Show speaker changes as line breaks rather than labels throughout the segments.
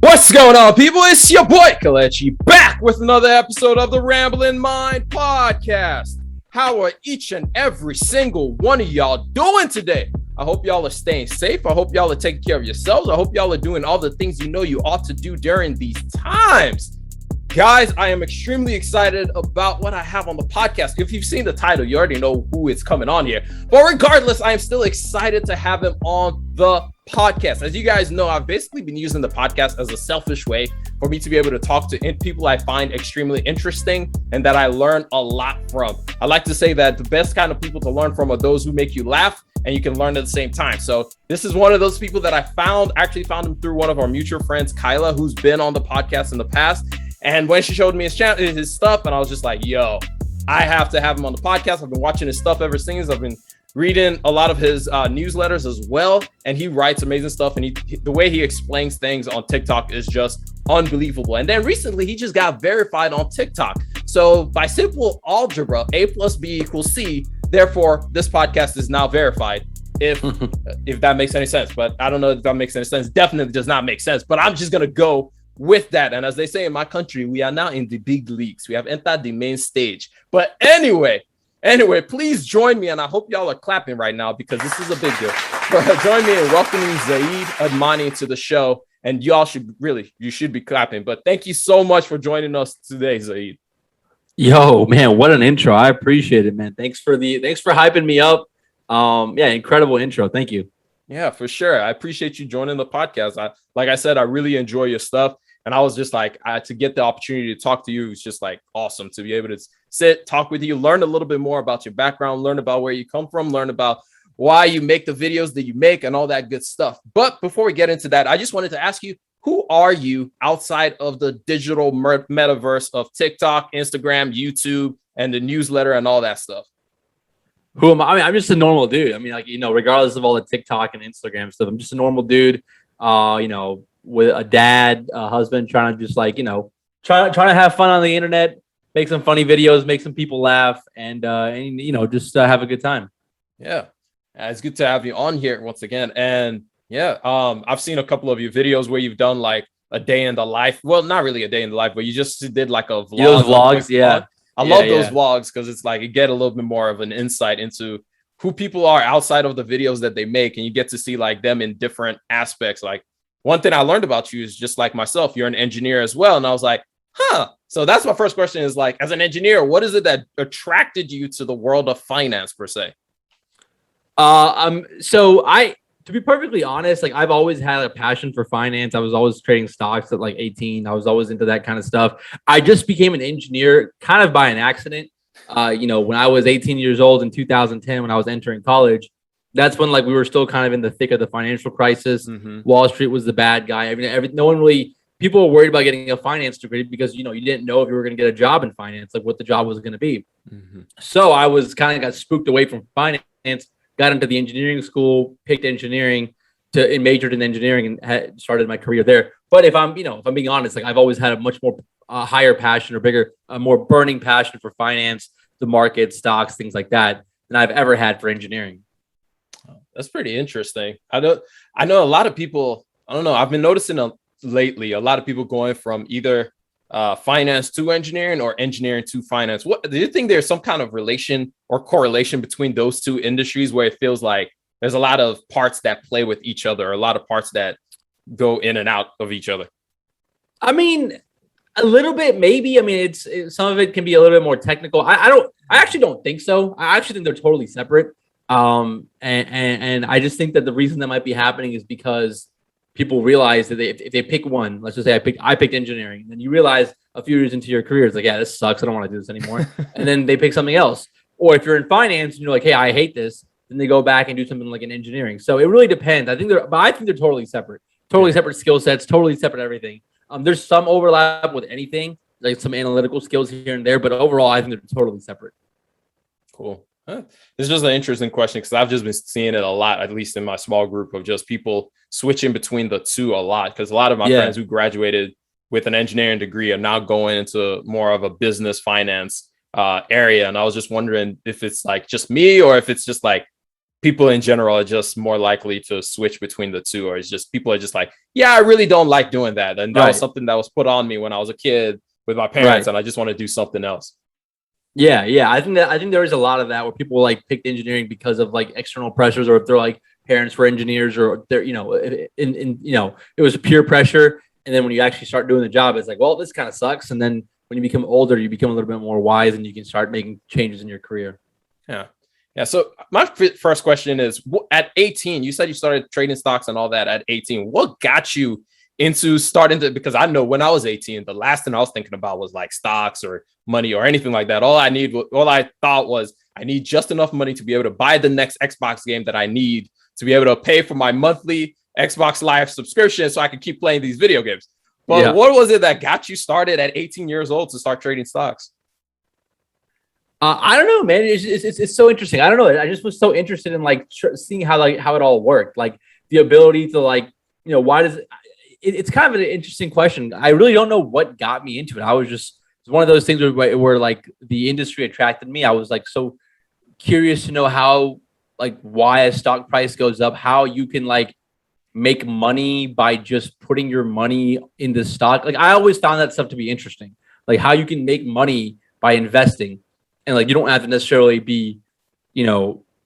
What's going on, people? It's your boy Kelechi back with another episode of the Ramblin' Mind podcast. How are each and every single one of y'all doing today? I hope y'all are staying safe. I hope y'all are taking care of yourselves. I hope y'all are doing all the things you know you ought to do during these times. Guys, I am extremely excited about what I have on the podcast. If you've seen the title, you already know who is coming on here. But regardless, I am still excited to have him on the podcast. As you guys know, I've basically been using the podcast as a selfish way for me to be able to talk to people I find extremely interesting and that I learn a lot from. I like to say that the best kind of people to learn from are those who make you laugh and you can learn at the same time. So this is one of those people that I actually found him through one of our mutual friends, Kyla, who's been on the podcast in the past. And when she showed me his stuff, and I was just like, yo, I have to have him on the podcast. I've been watching his stuff ever since. I've been reading a lot of his newsletters as well. And he writes amazing stuff. And the way he explains things on TikTok is just unbelievable. And then recently, he just got verified on TikTok. So by simple algebra, A plus B equals C. Therefore, this podcast is now verified. If that makes any sense. But I don't know if that makes any sense. Definitely does not make sense. But I'm just going to go with that. And as they say in my country, we are now in the big leagues. We have entered the main stage. But anyway, please join me. And I hope y'all are clapping right now because this is a big deal. Join me in welcoming Zaid Admani to the show. And y'all you should be clapping. But thank you so much for joining us today, Zaid.
Yo, man, what an intro. I appreciate it, man. Thanks for hyping me up. Incredible intro. Thank you.
Yeah, for sure. I appreciate you joining the podcast. Like I said, I really enjoy your stuff. And I was just like, to get the opportunity to talk to you is just like awesome to be able to sit, talk with you, learn a little bit more about your background, learn about where you come from, learn about why you make the videos that you make and all that good stuff. But before we get into that, I just wanted to ask you, who are you outside of the digital metaverse of TikTok, Instagram, YouTube, and the newsletter and all that stuff?
Who am I? I mean, I'm just a normal dude. I mean, regardless of all the TikTok and Instagram stuff, I'm just a normal dude, with a dad, a husband, trying to just trying to have fun on the internet, make some funny videos, make some people laugh, and just have a good time.
Yeah. It's good to have you on here once again. And yeah, I've seen a couple of your videos where you've done like a day in the life. Well, not really a day in the life, but you just did like a vlog.
Those vlogs, yeah.
I love those vlogs because it's like you get a little bit more of an insight into who people are outside of the videos that they make. And you get to see like them in different aspects. Like one thing I learned about you is just like myself, you're an engineer as well. And I was like, so that's my first question is like, as an engineer, what is it that attracted you to the world of finance per se?
To be perfectly honest, like I've always had a passion for finance. I was always trading stocks at like 18. I was always into that kind of stuff. I just became an engineer kind of by an accident. When I was 18 years old in 2010, when I was entering college, that's when like we were still kind of in the thick of the financial crisis. Mm-hmm. Wall Street was the bad guy. I mean, people were worried about getting a finance degree because, you didn't know if you were going to get a job in finance, like what the job was going to be. Mm-hmm. So I was kind of got spooked away from finance, got into the engineering school, picked engineering and majored in engineering and started my career there. But if I'm being honest, like I've always had a much more higher passion or a more burning passion for finance, the market, stocks, things like that than I've ever had for engineering.
That's pretty interesting. I know a lot of people, I don't know, I've been noticing lately, a lot of people going from either finance to engineering or engineering to finance. What do you think there's some kind of relation or correlation between those two industries where it feels like there's a lot of parts that play with each other, a lot of parts that go in and out of each other? I
mean, a little bit, maybe. I mean, it's some of it can be a little bit more technical. I actually don't think so. I actually think they're totally separate. And I just think that the reason that might be happening is because people realize that if they pick one, let's just say I picked engineering, and then you realize a few years into your career, it's like, yeah, this sucks. I don't want to do this anymore. And then they pick something else. Or if you're in finance and you're like, hey, I hate this, then they go back and do something like in engineering. So it really depends. I think they're totally separate skill sets, totally separate everything. There's some overlap with anything, like some analytical skills here and there, but overall, I think they're totally separate.
Cool. This is just an interesting question because I've just been seeing it a lot, at least in my small group, of just people switching between the two a lot. Because a lot of my friends who graduated with an engineering degree are now going into more of a business finance area. And I was just wondering if it's like just me or if it's just like people in general are just more likely to switch between the two, or it's just people are just like, yeah, I really don't like doing that. And that was something that was put on me when I was a kid with my parents, and I just want to do something else.
Yeah. I think there is a lot of that where people like picked engineering because of like external pressures, or if they're like parents were engineers, or they're, it was peer pressure. And then when you actually start doing the job, it's like, well, this kind of sucks. And then when you become older, you become a little bit more wise, and you can start making changes in your career.
Yeah. Yeah. So my first question is, at 18, you said you started trading stocks and all that at 18. What got you into starting to, because I know when I was 18, the last thing I was thinking about was like stocks or money or anything like that. All I thought was I need just enough money to be able to buy the next Xbox game that I need to be able to pay for my monthly Xbox Live subscription so I can keep playing these video games. But what was it that got you started at 18 years old to start trading stocks?
I don't know, man. It's so interesting. I don't know. I just was so interested in like seeing how it all worked, like the ability to like, why does it's kind of an interesting question. I really don't know what got me into it. It's one of those things where like the industry attracted me. I was like so curious to know how, like, why a stock price goes up, how you can like make money by just putting your money in the stock. Like I always found that stuff to be interesting, like how you can make money by investing. And like, you don't have to necessarily be,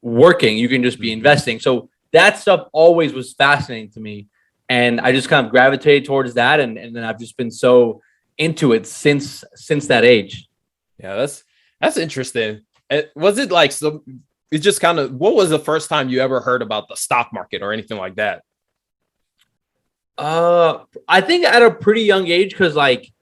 working. You can just be investing. So that stuff always was fascinating to me. And I just kind of gravitated towards that. And then I've just been so into it since that age.
Yeah, that's interesting. Was it like, so it's just kind of, what was the first time you ever heard about the stock market or anything like that?
I think at a pretty young age, because like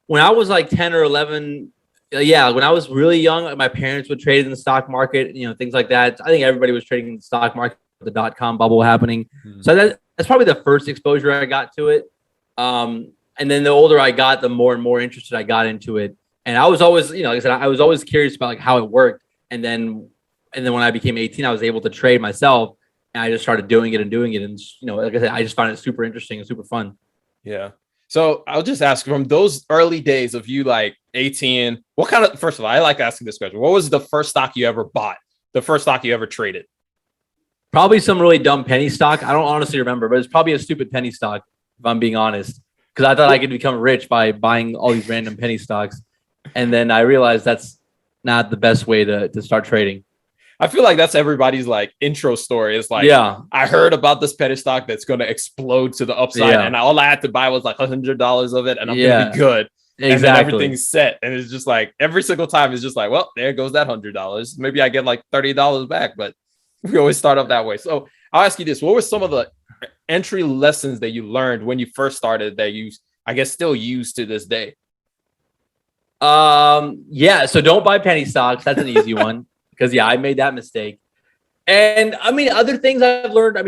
when I was like 10 or 11, when I was really young, my parents would trade in the stock market, things like that. I think everybody was trading in the stock market, the .com bubble happening. Mm-hmm. So that's probably the first exposure I got to it. And then the older I got, the more and more interested I got into it. And I was always, like I said, I was always curious about like how it worked. And then when I became 18, I was able to trade myself, and I just started doing it. And, like I said, I just found it super interesting and super fun.
Yeah. So I'll just ask, from those early days of you like 18, what kind of, first of all, I like asking this question. What was the first stock you ever bought? The first stock you ever traded?
Probably some really dumb penny stock. I don't honestly remember, but it's probably a stupid penny stock, if I'm being honest, because I thought I could become rich by buying all these random penny stocks. And then I realized that's not the best way to start trading.
I feel like that's everybody's like intro story. It's like, I heard about this penny stock that's going to explode to the upside, and all I had to buy was like $100 of it, and I'm going to be good. Exactly. And then everything's set, and it's just like every single time it's just like, well, there goes that $100. Maybe I get like $30 back, but we always start off that way. So I'll ask you this: what were some of the entry lessons that you learned when you first started that you, I guess, still use to this day?
So don't buy penny stocks. That's an easy one. Because I made that mistake. And I mean, other things I've learned,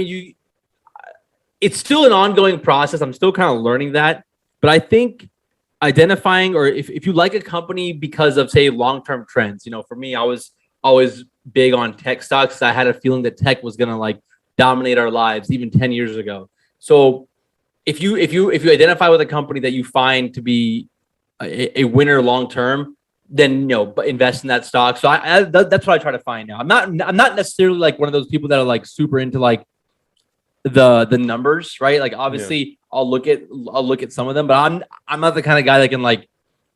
it's still an ongoing process. I'm still kind of learning that. But I think identifying, or if you like a company because of, say, long-term trends, for me, I was always big on tech stocks. I had a feeling that tech was going to like dominate our lives even 10 years ago. So if you identify with a company that you find to be a winner long-term, then invest in that stock. So that's what I try to find now. I'm not necessarily like one of those people that are like super into like the numbers, right? Like obviously I'll look at some of them, but I'm not the kind of guy that can like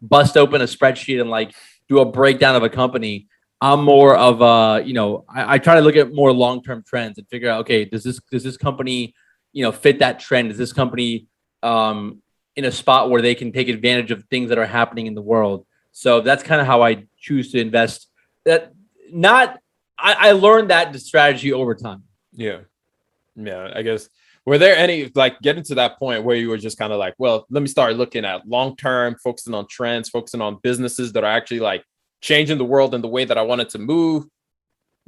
bust open a spreadsheet and like do a breakdown of a company. I'm more of I try to look at more long-term trends and figure out, okay, does this company fit that trend? Is this company in a spot where they can take advantage of things that are happening in the world? So that's kind of how I choose to invest. I learned that strategy over time.
Yeah. I guess, were there any, like, getting to that point where you were just kind of like, well, let me start looking at long-term, focusing on trends, focusing on businesses that are actually like changing the world in the way that I wanted to move,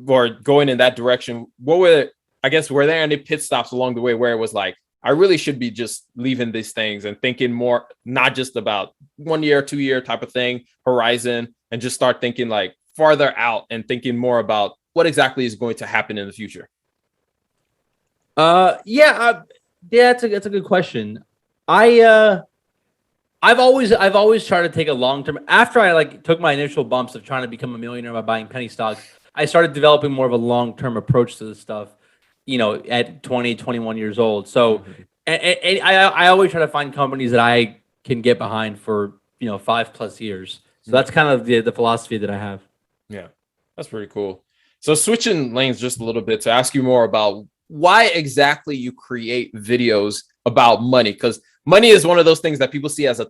or going in that direction? Were there any pit stops along the way where it was like, I really should be just leaving these things and thinking more, not just about 1 year, 2 year type of thing, horizon, and just start thinking like farther out and thinking more about what exactly is going to happen in the future?
That's a good question. I've always tried to take a long term. After I like took my initial bumps of trying to become a millionaire by buying penny stocks, I started developing more of a long-term approach to this stuff, at 20, 21 years old. So and I always try to find companies that I can get behind for, 5+ years. So that's kind of the philosophy that I have.
Yeah, that's pretty cool. So switching lanes just a little bit to ask you more about why exactly you create videos about money, because money is one of those things that people see as a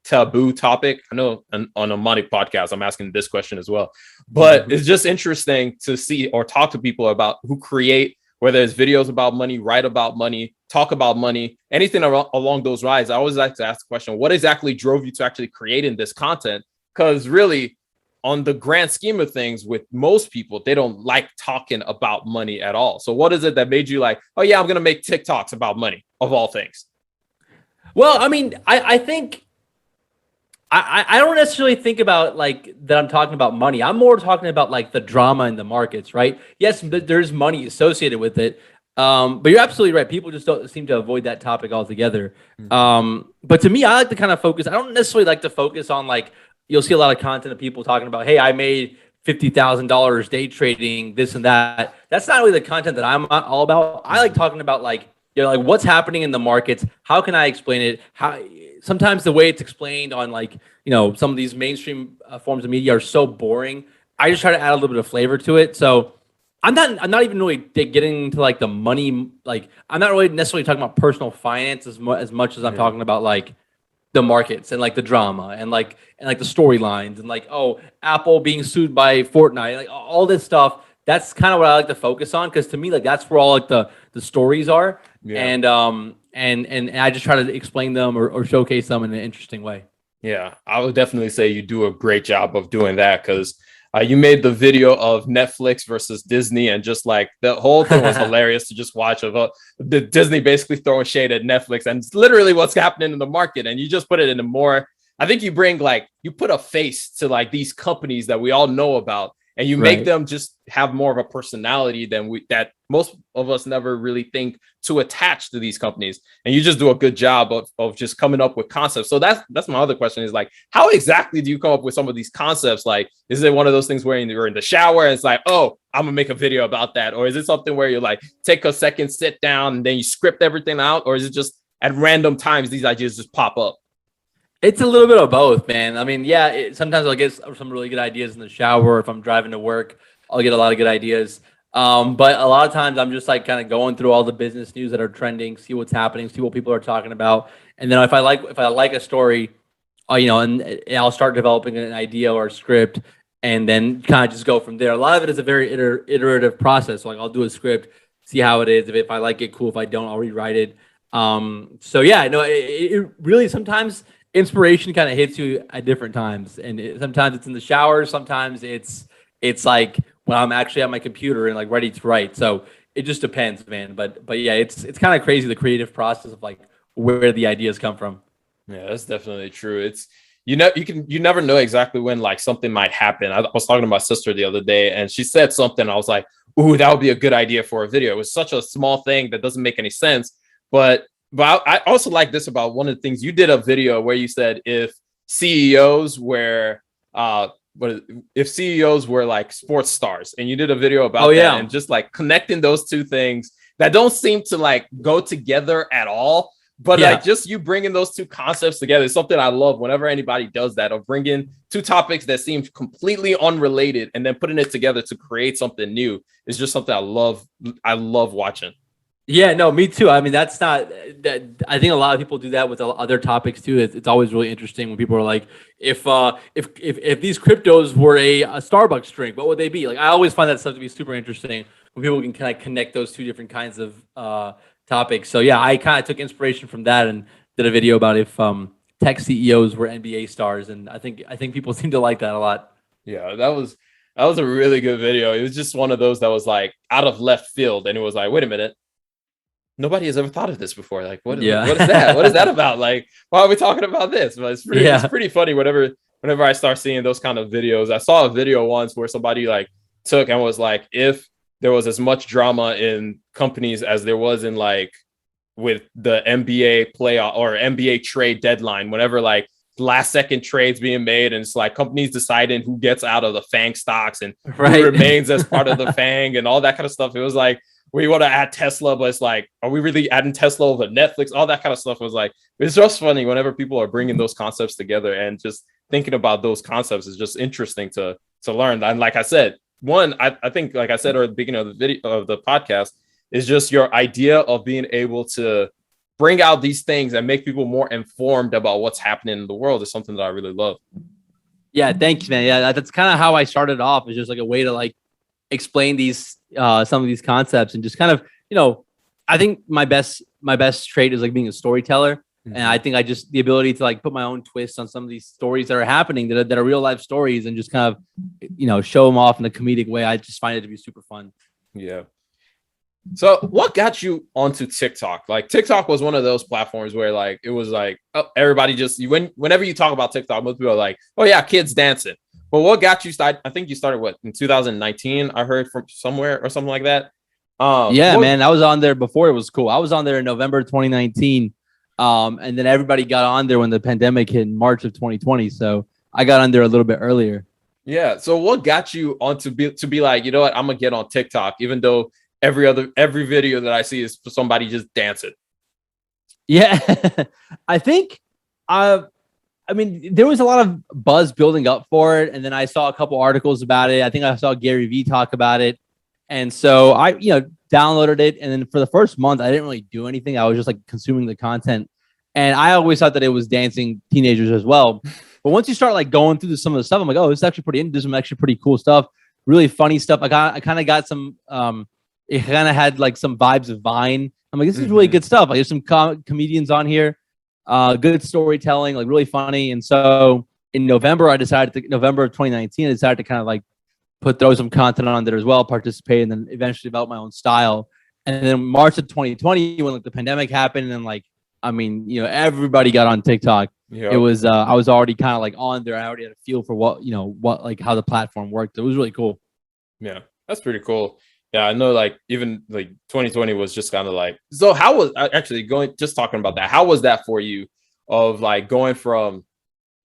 taboo topic. I know on a money podcast, I'm asking this question as well, but it's just interesting to see or talk to people about who create, whether it's videos about money, write about money, talk about money, anything along those lines. I always like to ask the question, what exactly drove you to actually creating this content? Because really, on the grand scheme of things, with most people, they don't like talking about money at all. So what is it that made you like, oh yeah, I'm going to make TikToks about money of all things?
Well, I mean, I think I don't necessarily think about like that I'm talking about money. I'm more talking about like the drama in the markets, right? Yes, there's money associated with it. But you're absolutely right. People just don't seem to avoid that topic altogether. But to me, I like to kind of focus. I don't necessarily like to focus on like, you'll see a lot of content of people talking about, hey, I made $50,000 day trading, this and that. That's not really the content that I'm all about. I like talking about like, like what's happening in the markets. How can I explain it? How sometimes the way it's explained on like, some of these mainstream forms of media are so boring. I just try to add a little bit of flavor to it. So I'm not even really getting into like the money. Like I'm not really necessarily talking about personal finance as much as I'm talking about like the markets and like the drama and like the storylines and like, oh, Apple being sued by Fortnite, like all this stuff. That's kind of what I like to focus on, because to me, like that's where all like the stories are. Yeah. And I just try to explain them or showcase them in an interesting way.
Yeah, I would definitely say you do a great job of doing that, because you made the video of Netflix versus Disney, and just like the whole thing was hilarious to just watch of the Disney basically throwing shade at Netflix, and it's literally what's happening in the market. And you just put it in a more, I think you put a face to like these companies that we all know about, and you make them just have more of a personality than that most of us never really think to attach to these companies. And you just do a good job of just coming up with concepts. So that's my other question, is like, how exactly do you come up with some of these concepts? Like, is it one of those things where you're in the shower and it's like, oh, I'm gonna make a video about that? Or is it something where you're like, take a second, sit down, and then you script everything out? Or is it just at random times these ideas just pop up?
It's a little bit of both, man. I mean, yeah, sometimes I'll get some really good ideas in the shower. If I'm driving to work, I'll get a lot of good ideas. But a lot of times I'm just like kind of going through all the business news that are trending, see what's happening, see what people are talking about. And then if I like a story, and I'll start developing an idea or a script, and then kind of just go from there. A lot of it is a very iterative process. Like I'll do a script, see how it is. If I like it, cool. If I don't, I'll rewrite it. So yeah, no, it really sometimes inspiration kind of hits you at different times, and sometimes it's in the shower, sometimes it's like when I'm actually at my computer and like ready to write. So it just depends, man. But yeah, it's kind of crazy, the creative process of like where the ideas come from.
Yeah, that's definitely true. It's you never know exactly when like something might happen. I was talking to my sister the other day, and she said something. I was like, "Ooh, that would be a good idea for a video." It was such a small thing that doesn't make any sense, but I also like this about one of the things you did a video where you said if CEOs were like sports stars, and you did a video about that, and just like connecting those two things that don't seem to like go together at all, but like just you bringing those two concepts together is something I love whenever anybody does that, of bringing two topics that seem completely unrelated and then putting it together to create something new. Is just something I love watching.
Yeah, no, me too. I mean, that's not that. I think a lot of people do that with other topics too. It's always really interesting when people are like, if these cryptos were a Starbucks drink, what would they be? Like, I always find that stuff to be super interesting when people can kind of connect those two different kinds of topics. So yeah, I kind of took inspiration from that and did a video about if tech CEOs were NBA stars, and I think people seem to like that a lot.
Yeah, that was a really good video. It was just one of those that was like out of left field, and it was like, wait a minute. Nobody has ever thought of this before. Like, what is that? What is that about? Like, why are we talking about this? But it's pretty funny whenever I start seeing those kind of videos. I saw a video once where somebody like took and was like, if there was as much drama in companies as there was in like with the NBA playoff or NBA trade deadline, whenever like last second trades being made, and it's like companies deciding who gets out of the FANG stocks and
Right.
who remains as part of the FANG and all that kind of stuff. It was like, we want to add Tesla, but it's like, are we really adding Tesla over Netflix? All that kind of stuff was like, it's just funny whenever people are bringing those concepts together, and just thinking about those concepts is just interesting to learn. And like I said, I think, like I said at the beginning of the video of the podcast, is just your idea of being able to bring out these things and make people more informed about what's happening in the world is something that I really love.
Yeah, thanks, man. Yeah, that's kind of how I started off. It's just like a way to like explain these some of these concepts, and just kind of, I think my best trait is like being a storyteller. Mm-hmm. And I think the ability to like put my own twist on some of these stories that are happening, that are real life stories, and just kind of, show them off in a comedic way. I just find it to be super fun.
Yeah. So what got you onto TikTok? Like, TikTok was one of those platforms where like, it was like, oh, everybody just, whenever you talk about TikTok, most people are like, oh yeah, kids dancing. But what got you started? I think you started in 2019, I heard from somewhere or something like that.
Man, I was on there before it was cool. I was on there in November 2019. And then everybody got on there when the pandemic hit in March of 2020. So I got on there a little bit earlier.
Yeah. So what got you on to be like, you know what, I'm gonna get on TikTok, even though every video that I see is for somebody just dancing?
Yeah. I think there was a lot of buzz building up for it, and then I saw a couple articles about it. I think I saw Gary Vee talk about it, and so I downloaded it, and then for the first month I didn't really do anything. I was just like consuming the content, and I always thought that it was dancing teenagers as well. But once you start like going through some of the stuff, I'm like, oh, this is actually there's some actually pretty cool stuff, really funny stuff. I kind of got some it kind of had like some vibes of Vine. I'm like, this is really good stuff. Like, there's some comedians on here, good storytelling, like really funny. And so in November of 2019, I decided to kind of like throw some content on there as well, participate, and then eventually develop my own style. And then March of 2020, when like the pandemic happened, and like, everybody got on TikTok. Yep. It was, I was already kind of like on there. I already had a feel for what like how the platform worked. It was really cool.
Yeah, that's pretty cool. Yeah, I know, like, even like 2020 was just kind of like, so how was actually talking about that? How was that for you, of like going from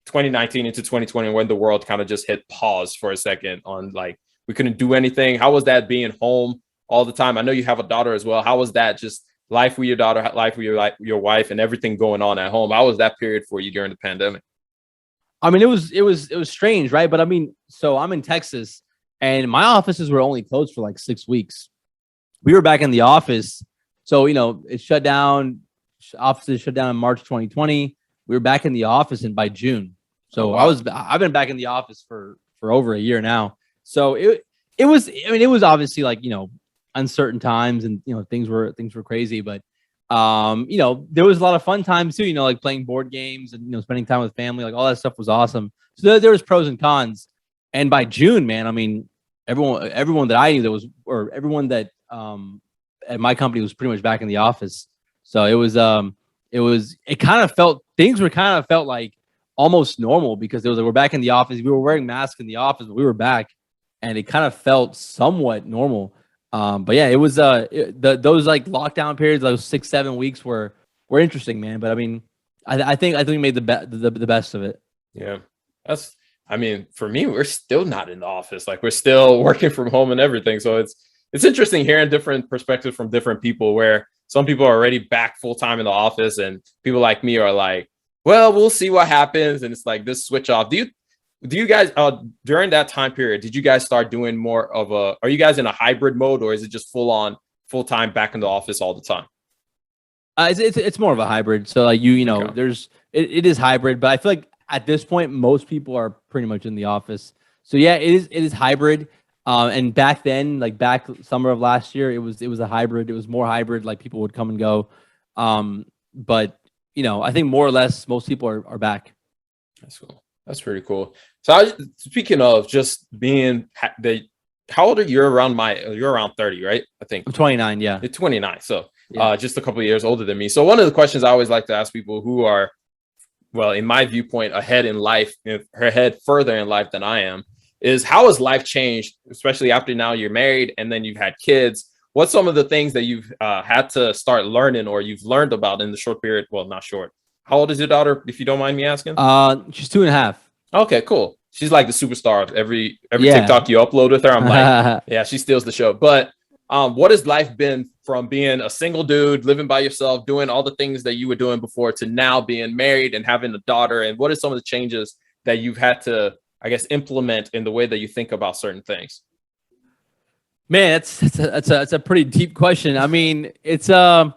2019 into 2020 when the world kind of just hit pause for a second on like, we couldn't do anything? How was that being home all the time? I know you have a daughter as well. How was that, just life with your daughter, life with your wife, and everything going on at home? How was that period for you during the pandemic?
I mean, it was strange, right? But I mean, so I'm in Texas, and my offices were only closed for like 6 weeks. We were back in the office. So, it shut down. Offices shut down in March 2020. We were back in the office by June. So I've been back in the office for over a year now. So it was obviously like, uncertain times, and, things were crazy, but there was a lot of fun times too, like playing board games and, spending time with family, like all that stuff was awesome. So there was pros and cons. And by June, man, I mean, everyone that I knew everyone that at my company was pretty much back in the office. So things were kind of felt like almost normal, because it was like, we're back in the office. We were wearing masks in the office, but we were back, and it kind of felt somewhat normal. But yeah, it was those like lockdown periods, those 6-7 weeks were interesting, man. But I mean, I think we made the best of it.
Yeah, for me, we're still not in the office. Like, we're still working from home and everything. So it's interesting hearing different perspectives from different people, where some people are already back full time in the office, and people like me are like, well, we'll see what happens. And it's like this switch off. Do you guys, during that time period, did you guys start doing more of are you guys in a hybrid mode, or is it just full time back in the office all the time?
It's more of a hybrid. So like, okay. It is hybrid, but I feel like at this point, most people are pretty much in the office. So yeah, it is hybrid. And back then, like back summer of last year, it was a hybrid. It was more hybrid. Like, people would come and go. But I think more or less most people are back.
That's cool. That's pretty cool. So speaking of just being how old are you? You're around 30, right? I think
I'm 29. Yeah,
you're 29. So just a couple of years older than me. So one of the questions I always like to ask people who are, well, in my viewpoint, ahead in life, further in life than I am, is how has life changed, especially after now you're married and then you've had kids? What's some of the things that you've had to start learning, or you've learned about in the short period? Well, not short, How old is your daughter, if you don't mind me asking?
She's 2.5.
Okay, cool. She's like the superstar of every
Yeah.
TikTok you upload with her. I'm like, yeah, she steals the show. But what has life been from being a single dude, living by yourself, doing all the things that you were doing before to now being married and having a daughter? And what are some of the changes that you've had to, I guess, implement in the way that you think about certain things?
Man, that's a pretty deep question. I mean, yeah,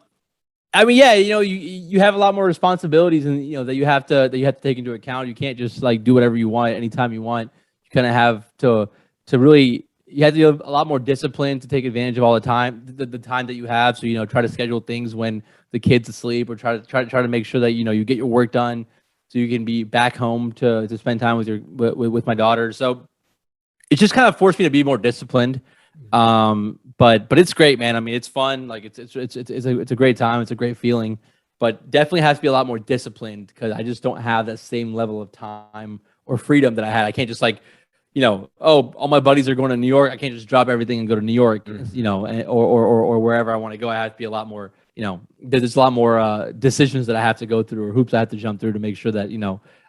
you have a lot more responsibilities, and that you have to take into account. You can't just like do whatever you want anytime you want. You kind of have to really, you have to have a lot more discipline to take advantage of all the time, the time that you have. So try to schedule things when the kid's asleep, or try to make sure that you get your work done, so you can be back home to spend time with my daughter. So it's just kind of forced me to be more disciplined. But it's great, man. I mean, it's fun. Like it's a great time. It's a great feeling, but definitely has to be a lot more disciplined, because I just don't have that same level of time or freedom that I had. I can't just like, all my buddies are going to New York. I can't just drop everything and go to New York, or wherever I want to go. I have to be a lot more, there's a lot more decisions that I have to go through, or hoops I have to jump through to make sure that,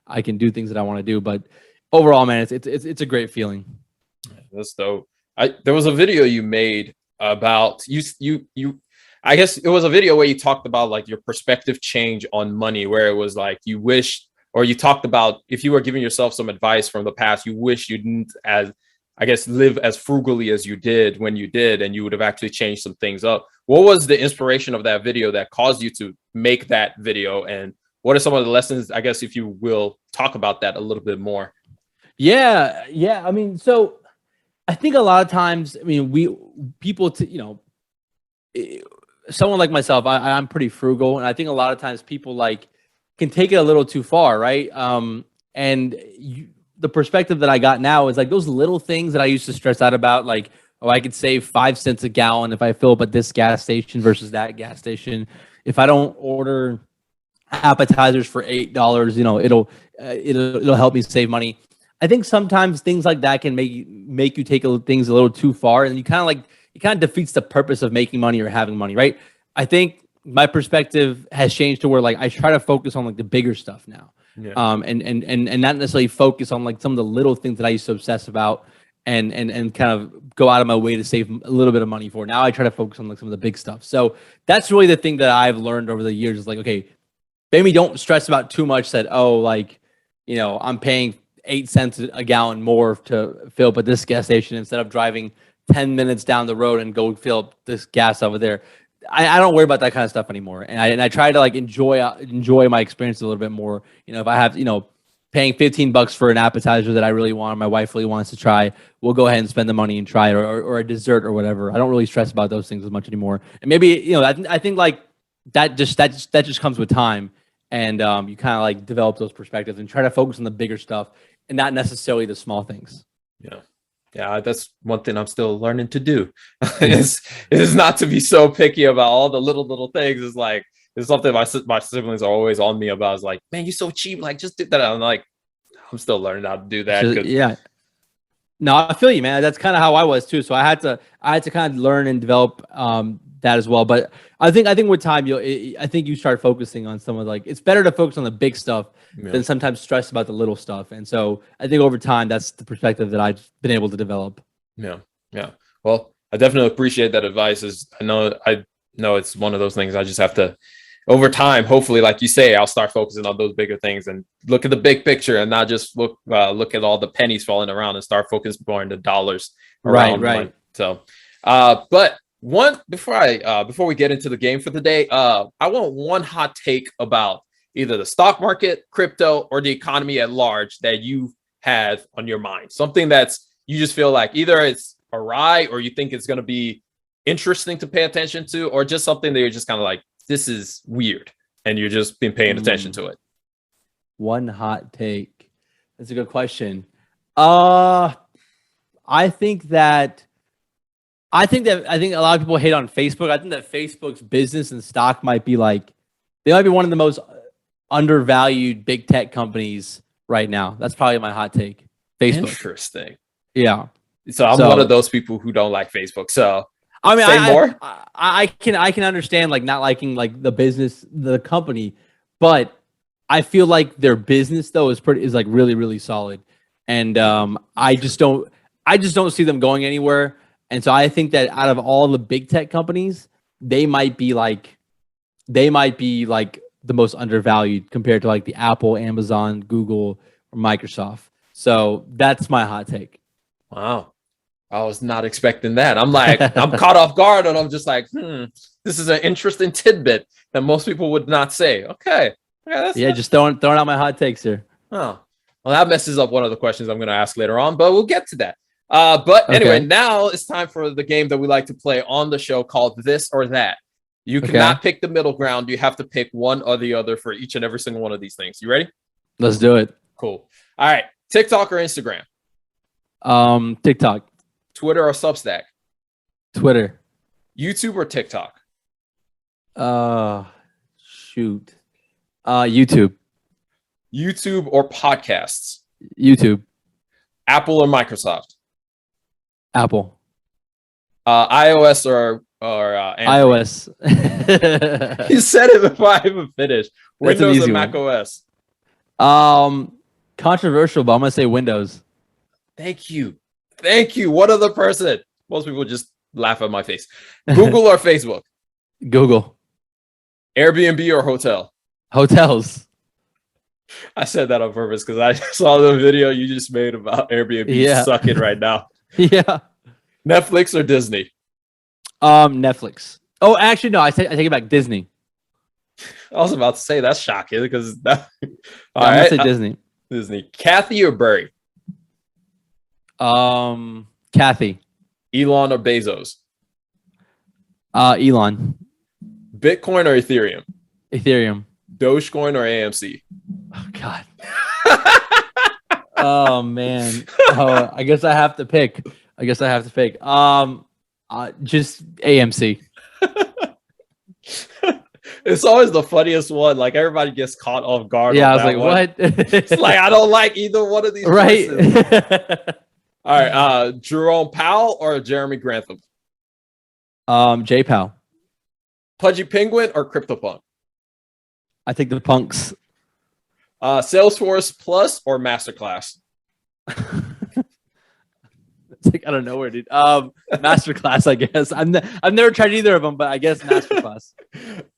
I can do things that I want to do. But overall, man, it's a great feeling.
That's dope. There was a video you made about you. I guess it was a video where you talked about like your perspective change on money, where it was like you wish, or you talked about if you were giving yourself some advice from the past, you wish you didn't, as I guess, live as frugally as you did when you did, and you would have actually changed some things up. What was the inspiration of that video that caused you to make that video, and what are some of the lessons, I guess, if you will talk about that a little bit more?
Yeah. I mean, so I think a lot of times, I mean, someone like myself, I'm pretty frugal, and I think a lot of times people like can take it a little too far, right? The perspective that I got now is like those little things that I used to stress out about, like, oh, I could save 5 cents a gallon if I fill up at this gas station versus that gas station. If I don't order appetizers for $8, it'll help me save money. I think sometimes things like that can make you take things a little too far, and it kind of defeats the purpose of making money or having money, right? I think my perspective has changed to where like I try to focus on like the bigger stuff now, and not necessarily focus on like some of the little things that I used to obsess about, and kind of go out of my way to save a little bit of money for. Now I try to focus on like some of the big stuff. So that's really the thing that I've learned over the years is like, okay, maybe don't stress about too much. That I'm paying 8 cents a gallon more to fill up at this gas station instead of driving 10 minutes down the road and go fill up this gas over there. I don't worry about that kind of stuff anymore. And I try to like enjoy my experience a little bit more. If I have, paying $15 for an appetizer that I really want, my wife really wants to try, we'll go ahead and spend the money and try it, or a dessert or whatever. I don't really stress about those things as much anymore. And maybe, I think like that just comes with time. And you kind of like develop those perspectives and try to focus on the bigger stuff and not necessarily the small things.
Yeah, that's one thing I'm still learning to do. is not to be so picky about all the little things. It's like it's something my siblings are always on me about. It's like, man, you're so cheap. Like, just do that. I'm like, I'm still learning how to do that.
Yeah. No, I feel you, man. That's kind of how I was too. So I had to kind of learn and develop that as well. But I think with time, I think you start focusing on some of like, it's better to focus on the big stuff than sometimes stress about the little stuff. And so I think over time, that's the perspective that I've been able to develop.
Yeah. Well, I definitely appreciate that advice. I know it's one of those things I just have to, over time, hopefully, like you say, I'll start focusing on those bigger things and look at the big picture and not just look at all the pennies falling around and start focusing more on the dollars around. Right. So, but before we get into the game for the day, I want one hot take about either the stock market, crypto, or the economy at large that you have on your mind. Something that's you just feel like either it's awry or you think it's going to be interesting to pay attention to, or just something that you're just kind of like, this is weird, and you're just been paying attention to it.
One hot take. That's a good question. I think a lot of people hate on Facebook. I think that Facebook's business and stock might be one of the most undervalued big tech companies right now. That's probably my hot take. Facebook.
Interesting.
Yeah.
So I'm one of those people who don't like Facebook. So
I mean,
say more.
I can understand like not liking like the business, the company, but I feel like their business though is like really, really solid. And I just don't see them going anywhere. And so I think that out of all the big tech companies, they might be like the most undervalued compared to like the Apple, Amazon, Google, or Microsoft. So that's my hot take.
Wow. I was not expecting that. I'm caught off guard, and I'm just like, this is an interesting tidbit that most people would not say. Okay.
Just throwing out my hot takes here.
Oh, well, that messes up one of the questions I'm going to ask later on, but we'll get to that. But anyway, now it's time for the game that we like to play on the show called This or That. You cannot pick the middle ground. You have to pick one or the other for each and every single one of these things. You ready?
Let's do it.
Cool. All right. TikTok or Instagram?
TikTok.
Twitter or Substack?
Twitter.
YouTube or TikTok?
Shoot. YouTube.
YouTube or podcasts?
YouTube.
Apple or Microsoft?
Apple.
iOS or Android?
iOS.
You said it before I even finished. Windows or Mac OS?
Controversial, but I'm gonna say Windows.
Thank you. What other person? Most people just laugh at my face. Google or Facebook?
Google.
Airbnb or hotel?
Hotels.
I said that on purpose because I saw the video you just made about Airbnb sucking right now.
Yeah.
Netflix or Disney?
Netflix. Oh, actually, no. I take it back. Disney.
I was about to say that's shocking because that.
I'm gonna say Disney.
Disney. Kathy or Barry?
Kathy.
Elon or Bezos?
Elon.
Bitcoin or Ethereum?
Ethereum.
Dogecoin or AMC?
Oh God. Oh man. Oh, I guess I have to pick. Just AMC.
It's always the funniest one. Like everybody gets caught off guard.
Yeah, I was like,
one.
what?
It's like I don't like either one of these.
Right.
All right. Jerome Powell or Jeremy Grantham?
J Powell.
Pudgy Penguin or CryptoPunk?
I think the punks.
Salesforce Plus or Masterclass?
It's like out of nowhere, dude. Masterclass, I guess. I've never tried either of them, but I guess Masterclass.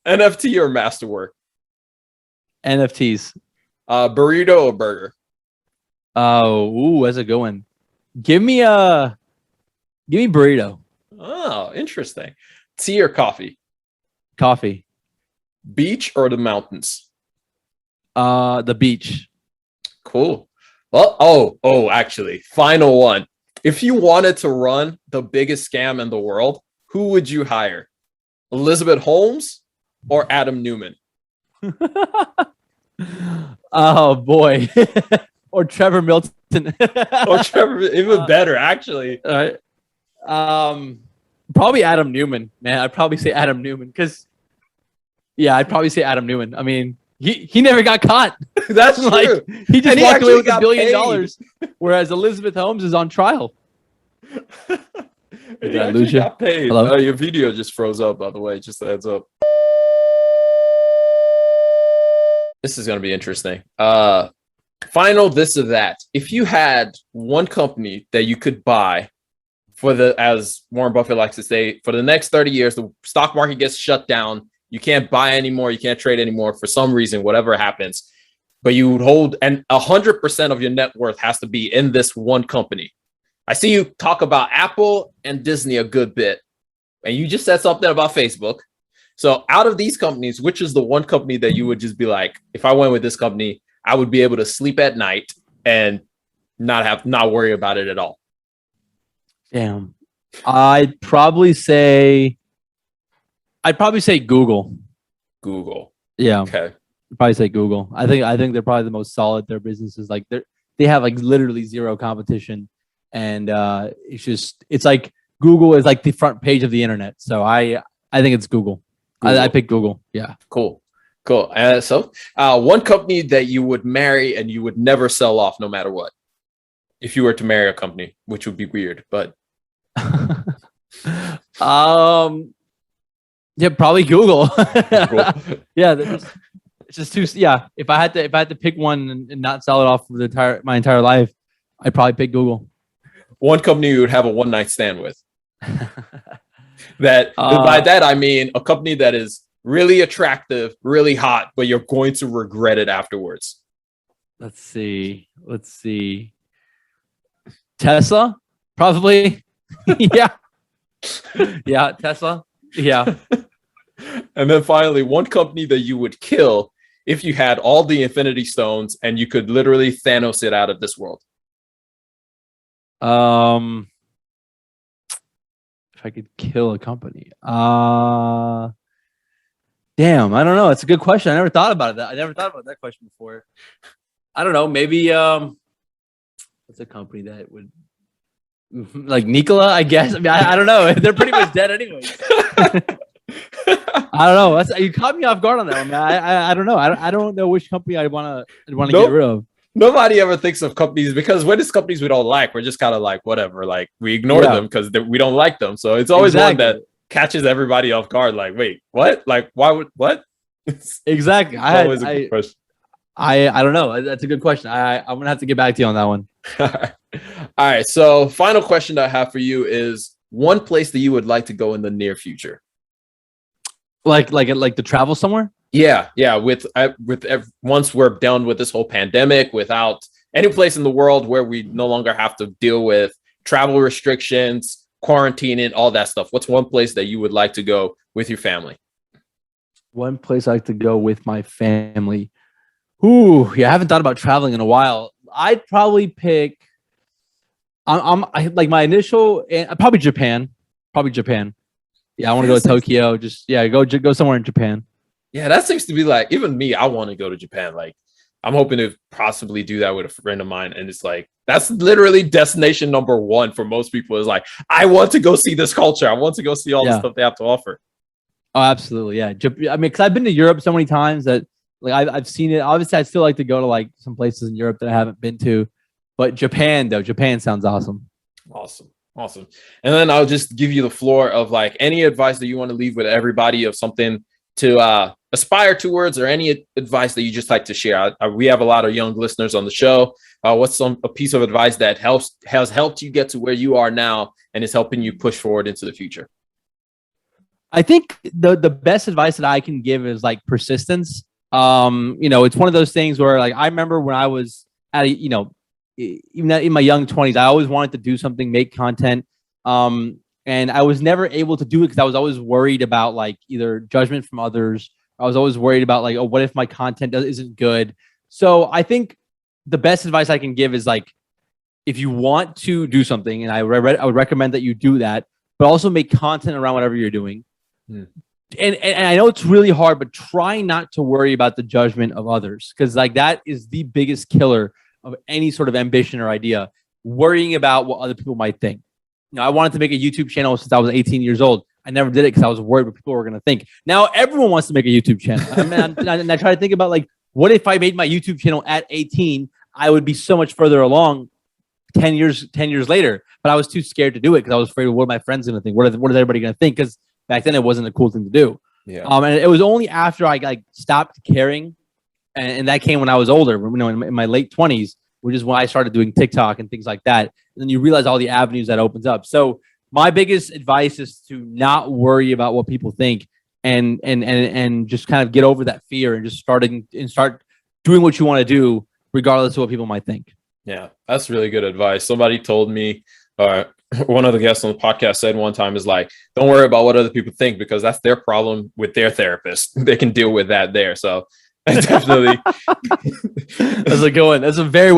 NFT or Masterwork?
NFTs.
Burrito or burger?
That's a good one. Give me burrito.
Oh, interesting. Tea or coffee?
Coffee.
Beach or the mountains?
The beach.
Cool. Well, actually, final one. If you wanted to run the biggest scam in the world, who would you hire? Elizabeth Holmes or Adam Newman?
Oh boy. Or Trevor Milton.
Or Trevor, even better, actually.
All right. Probably Adam Newman, man. I'd probably say Adam Newman because, I'd probably say Adam Newman. I mean, he never got caught.
That's true.
He just walked away with $1 billion, whereas Elizabeth Holmes is on trial.
Did I lose you? Got paid.
Hello?
Your video just froze up, by the way. Just a heads up. This is going to be interesting. Final this or that. If you had one company that you could buy as Warren Buffett likes to say, for the next 30 years, the stock market gets shut down. You can't buy anymore. You can't trade anymore for some reason, whatever happens. But you would hold, and 100% of your net worth has to be in this one company. I see you talk about Apple and Disney a good bit, and you just said something about Facebook. So out of these companies, which is the one company that you would just be like, if I went with this company, I would be able to sleep at night and not worry about it at all?
Damn. I'd probably say Google.
Google.
Yeah.
Okay.
I'd probably say Google. I think they're probably the most solid. Their business is like they have like literally zero competition. And it's like Google is like the front page of the internet. So I think it's Google. I pick Google. Yeah.
Cool. So one company that you would marry and you would never sell off no matter what. If you were to marry a company, which would be weird, but
yeah, probably Google.
Cool.
Yeah, it's It's just too. Yeah. If I had to pick one and not sell it off for my entire life, I'd probably pick Google.
One company you would have a one night stand with. That by that I mean a company that is really attractive, really hot, but you're going to regret it afterwards.
Let's see. Tesla, probably. Yeah. Yeah, Tesla. Yeah.
And then finally, one company that you would kill if you had all the Infinity Stones and you could literally Thanos it out of this world.
If I could kill a company. Damn, I don't know. It's a good question. I never thought about it. I never thought about that question before. I don't know. Maybe what's a company that would like Nikola, I guess. I mean, I don't know. They're pretty much dead anyways. I don't know. You caught me off guard on that one, man. I don't know. I don't know which company I want to get rid of.
Nobody ever thinks of companies because when it's companies we don't like, we're just kind of like whatever. Like we ignore them because we don't like them. So it's always one that catches everybody off guard. Like, wait, what? Like, why would what?
Exactly.
Always a good question.
I don't know. That's a good question. I'm gonna have to get back to you on that one.
All right. So final question that I have for you is one place that you would like to go in the near future.
Like to travel somewhere?
Yeah. Once we're done with this whole pandemic, without any place in the world where we no longer have to deal with travel restrictions, quarantining, all that stuff. What's one place that you would like to go with your family?
One place I like to go with my family. Ooh, yeah, I haven't thought about traveling in a while. I'd probably pick. I like my initial, probably Japan. Yeah, I want to go to Tokyo. Just go somewhere in Japan.
Yeah, that seems to be like even me. I want to go to Japan. Like, I'm hoping to possibly do that with a friend of mine, and it's like that's literally destination number one for most people. Is like, I want to go see this culture. I want to go see all the stuff they have to offer.
Oh, absolutely, yeah. I mean, because I've been to Europe so many times that like I've seen it. Obviously, I'd still like to go to like some places in Europe that I haven't been to, but Japan sounds awesome.
Awesome. And then I'll just give you the floor of like any advice that you want to leave with everybody of something to aspire towards or any advice that you just like to share. We have a lot of young listeners on the show. What's a piece of advice that has helped you get to where you are now and is helping you push forward into the future?
I think the best advice that I can give is like persistence. It's one of those things where like I remember when I was at even in my young 20s, I always wanted to do something, make content. And I was never able to do it because I was always worried about like either judgment from others. I was always worried about like, oh, what if my content isn't good? So I think the best advice I can give is like, if you want to do something, and I would recommend that you do that, but also make content around whatever you're doing. And I know it's really hard, but try not to worry about the judgment of others because like that is the biggest killer of any sort of ambition or idea, worrying about what other people might think. I wanted to make a YouTube channel since I was 18 years old. I never did it because I was worried what people were going to think. Now everyone wants to make a YouTube channel. And I try to think about like, what if I made my YouTube channel at 18? I would be so much further along 10 years later. But I was too scared to do it because I was afraid of what my friends going to think. What is everybody going to think? Because back then it wasn't a cool thing to do.
Yeah.
And it was only after I like stopped caring, and that came when I was older. In my late 20s, which is when I started doing TikTok and things like that. And then you realize all the avenues that opens up. So my biggest advice is to not worry about what people think and just kind of get over that fear and just start doing what you want to do, regardless of what people might think.
Yeah, that's really good advice. Somebody told me, one of the guests on the podcast said one time is like, don't worry about what other people think because that's their problem with their therapist. They can deal with that there. So definitely.
That's a good one. That's a very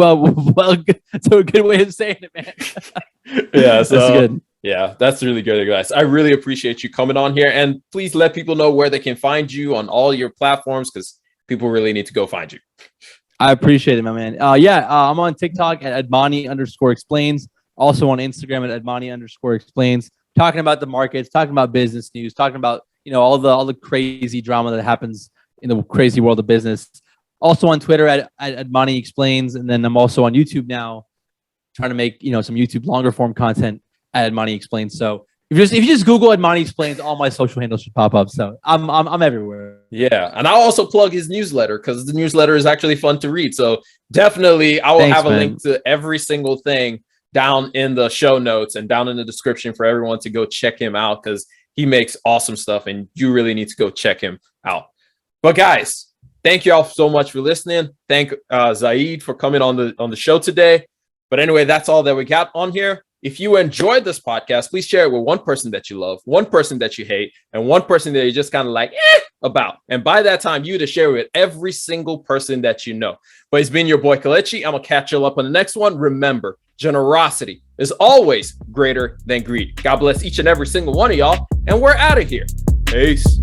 that's a good way of saying it, man.
Yeah, so
that's good.
Yeah, that's really good advice. I really appreciate you coming on here, and please let people know where they can find you on all your platforms because people really need to go find you.
I appreciate it, my man. I'm on TikTok at Admani_explains. Also on Instagram at Admani_explains. Talking about the markets, talking about business news, talking about all the crazy drama that happens in the crazy world of business. Also on Twitter at Admani Explains, and then I'm also on YouTube now, trying to make some YouTube longer form content at Admani Explains. So If you just Google Admani Explains, all my social handles should pop up. So I'm everywhere.
Yeah, and I'll also plug his newsletter because the newsletter is actually fun to read. So definitely, I will have a link to every single thing down in the show notes and down in the description for everyone to go check him out because he makes awesome stuff and you really need to go check him out. But guys, thank you all so much for listening. Thank Zaid for coming on the show today. But anyway, that's all that we got on here. If you enjoyed this podcast, please share it with one person that you love, one person that you hate, and one person that you're just kind of like about. And by that time, you to share with every single person that you know. But it's been your boy Kelechi. I'm going to catch you up on the next one. Remember, generosity is always greater than greed. God bless each and every single one of y'all. And we're out of here. Peace.